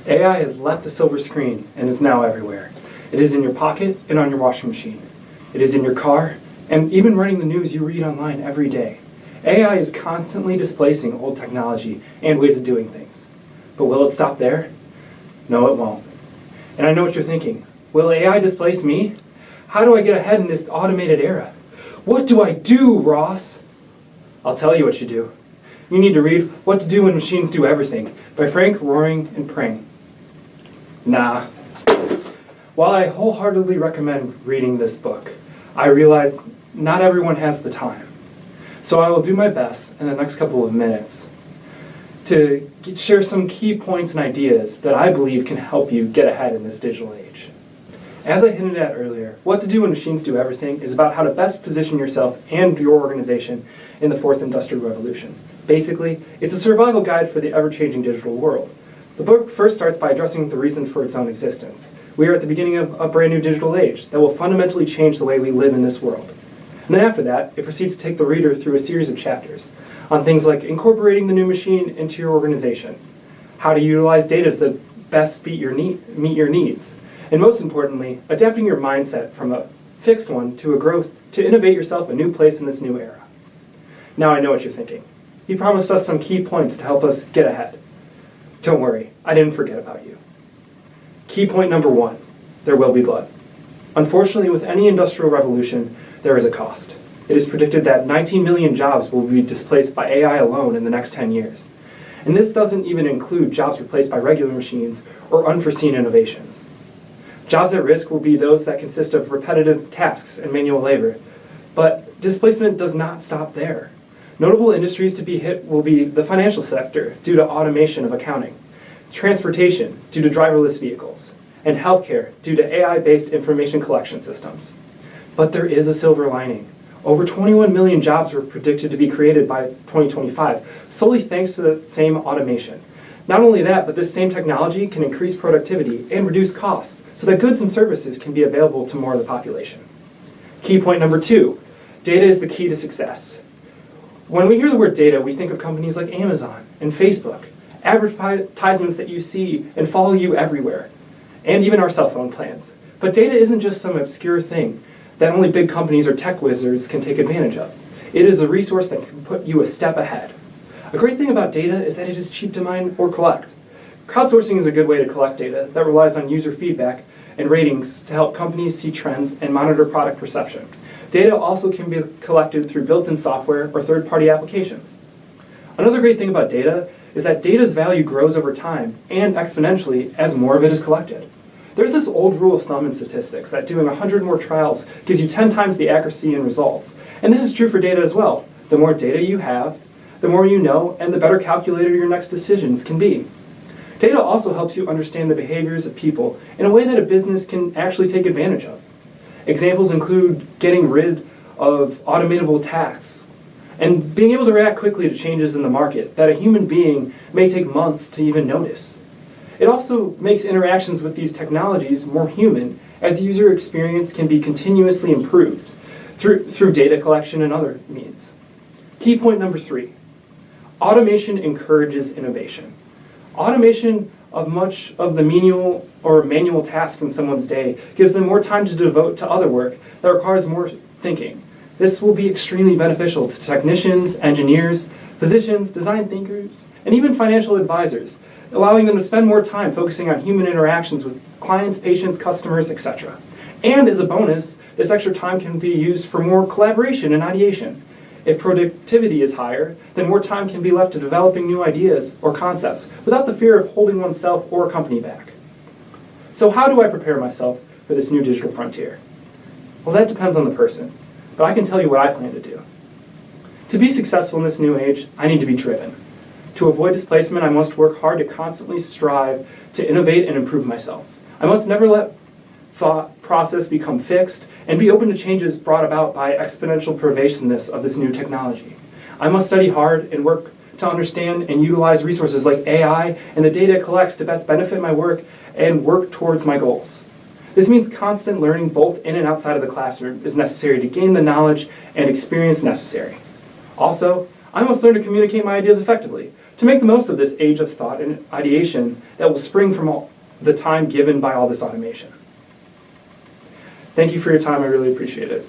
AI has left the silver screen and is now everywhere. It is in your pocket and on your washing machine. It is in your car and even running the news you read online every day. AI is constantly displacing old technology and ways of doing things. But will it stop there? No, it won't. And I know what you're thinking. Will AI displace me? How do I get ahead in this automated era? What do I do, Ross? I'll tell you what you do. You need to read What to Do When Machines Do Everything by Frank Roaring and Pring. Nah. While I wholeheartedly recommend reading this book, I realize not everyone has the time. So I will do my best in the next couple of minutes to share some key points and ideas that I believe can help you get ahead in this digital age. As I hinted at earlier, What to Do When Machines Do Everything is about how to best position yourself and your organization in the fourth industrial revolution. Basically, it's a survival guide for the ever-changing digital world. The book first starts by addressing the reason for its own existence. We are at the beginning of a brand new digital age that will fundamentally change the way we live in this world. And then after that, it proceeds to take the reader through a series of chapters on things like incorporating the new machine into your organization, how to utilize data to best meet your needs, and most importantly, adapting your mindset from a fixed one to a growth to innovate yourself a new place in this new era. Now I know what you're thinking. He promised us some key points to help us get ahead. Don't worry, I didn't forget about you. Key point number 1, there will be blood. Unfortunately, with any industrial revolution, there is a cost. It is predicted that 19 million jobs will be displaced by AI alone in the next 10 years. And this doesn't even include jobs replaced by regular machines or unforeseen innovations. Jobs at risk will be those that consist of repetitive tasks and manual labor. But displacement does not stop there. Notable industries to be hit will be the financial sector due to automation of accounting, transportation due to driverless vehicles, and healthcare due to AI-based information collection systems. But there is a silver lining. Over 21 million jobs were predicted to be created by 2025, solely thanks to the same automation. Not only that, but this same technology can increase productivity and reduce costs so that goods and services can be available to more of the population. Key point number 2, data is the key to success. When we hear the word data, we think of companies like Amazon and Facebook, advertisements that you see and follow you everywhere, and even our cell phone plans. But data isn't just some obscure thing that only big companies or tech wizards can take advantage of. It is a resource that can put you a step ahead. A great thing about data is that it is cheap to mine or collect. Crowdsourcing is a good way to collect data that relies on user feedback and ratings to help companies see trends and monitor product perception. Data also can be collected through built-in software or third-party applications. Another great thing about data is that data's value grows over time and exponentially as more of it is collected. There's this old rule of thumb in statistics that doing 100 more trials gives you 10 times the accuracy in results. And this is true for data as well. The more data you have, the more you know, and the better calculator your next decisions can be. Data also helps you understand the behaviors of people in a way that a business can actually take advantage of. Examples include getting rid of automatable tasks and being able to react quickly to changes in the market that a human being may take months to even notice. It also makes interactions with these technologies more human, as user experience can be continuously improved through data collection and other means. Key point number 3, automation encourages innovation. Automation of much of the manual tasks in someone's day gives them more time to devote to other work that requires more thinking. This will be extremely beneficial to technicians, engineers, physicians, design thinkers, and even financial advisors, allowing them to spend more time focusing on human interactions with clients, patients, customers, etc. And as a bonus, this extra time can be used for more collaboration and ideation. If productivity is higher, then more time can be left to developing new ideas or concepts without the fear of holding oneself or a company back. So how do I prepare myself for this new digital frontier? Well, that depends on the person, but I can tell you what I plan to do. To be successful in this new age, I need to be driven. To avoid displacement, I must work hard to constantly strive to innovate and improve myself. I must never let thought process become fixed and be open to changes brought about by exponential pervasiveness of this new technology. I must study hard and work to understand and utilize resources like AI and the data it collects to best benefit my work and work towards my goals. This means constant learning both in and outside of the classroom is necessary to gain the knowledge and experience necessary. Also, I must learn to communicate my ideas effectively, to make the most of this age of thought and ideation that will spring from all the time given by all this automation. Thank you for your time. I really appreciate it.